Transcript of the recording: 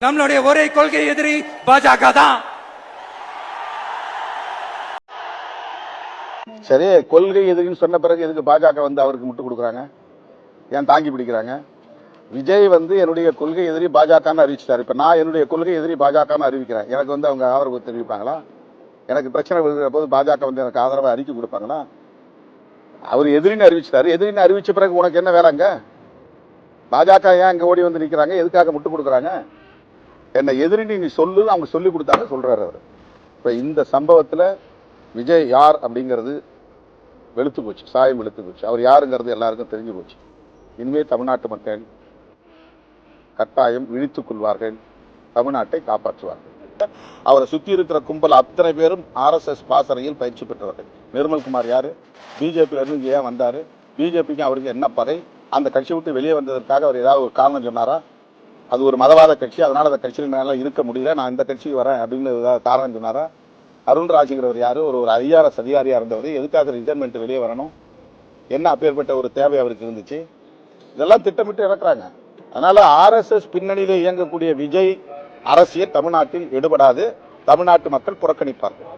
நம்மளுடைய ஒரே கொள்கை எதிரி பாஜக தான். சரி, கொள்கை எதிரின்னு சொன்ன பிறகு எதுக்கு பாஜக வந்து அவருக்கு முட்டு கொடுக்குறாங்க? ஏன் தாங்கி பிடிக்கிறாங்க? விஜய் வந்து என்னுடைய கொள்கை எதிரி பாஜகன்னு அறிவிச்சிட்டாரு. இப்ப நான் என்னுடைய கொள்கை எதிரி பாஜகன்னு அறிவிக்கிறேன். எனக்கு வந்து அவங்க ஆதரவு தெரிவிப்பாங்களா? எனக்கு பிரச்சனை வருகிற போது பாஜக வந்து எனக்கு ஆதரவை அறிக்கை கொடுப்பாங்களா? அவர் எதிரின்னு அறிவிச்சிட்டாரு. எதிரின்னு அறிவிச்ச பிறகு உனக்கு என்ன வேலைங்க? பாஜக ஏன் இங்க ஓடி வந்து நிக்கிறாங்க? எதுக்காக முட்டு கொடுக்குறாங்க? என்ன எதிரின்னு நீ சொல்லு, அவங்க சொல்லி கொடுத்தாங்க சொல்றாரு அவர். இப்ப இந்த சம்பவத்துல விஜய் யார் அப்படிங்கிறது வெளுத்து போச்சு, சாயம் வெளுத்து போச்சு. அவர் யாருங்கிறது எல்லாருக்கும் தெரிஞ்சு போச்சு. இனிமே தமிழ்நாட்டு மக்கள் கட்டாயம் விழித்துக் கொள்வார்கள், தமிழ்நாட்டை காப்பாற்றுவார்கள். அவரை சுத்தி இருக்கிற கும்பல் அத்தனை பேரும் RSS பாசறையில் பயிற்சி பெற்றவர்கள். நிர்மல்குமார் யாரு? பிஜேபியில இருந்து ஏன் வந்தாரு? பிஜேபிக்கு அவருக்கு என்ன பகை? அந்த கட்சி விட்டு வெளியே வந்ததற்காக அவர் ஏதாவது ஒரு காரணம் சொன்னாரா? அது ஒரு மதவாத கட்சி, அதனால அந்த கட்சியில் மேல இருக்க முடியல, நான் இந்த கட்சிக்கு வரேன் அப்படின்னு ஏதாவது காரணம் சொன்னாரா? அருண்ராஜுங்கிறவர் யாரு? ஒரு IRS அதிகாரியா இருந்தவர், எதுக்காக ரிட்டைர்மெண்ட் வெளியே வரணும்? என்ன அப்பேற்பட்ட ஒரு தேவை அவருக்கு இருந்துச்சு? இதெல்லாம் திட்டமிட்டு இறக்குறாங்க. அதனால RSS பின்னணியிலே இயங்கக்கூடிய விஜய் அரசியல் தமிழ்நாட்டில் எடுபடாது. தமிழ்நாட்டு மக்கள் புறக்கணிப்பார்கள்.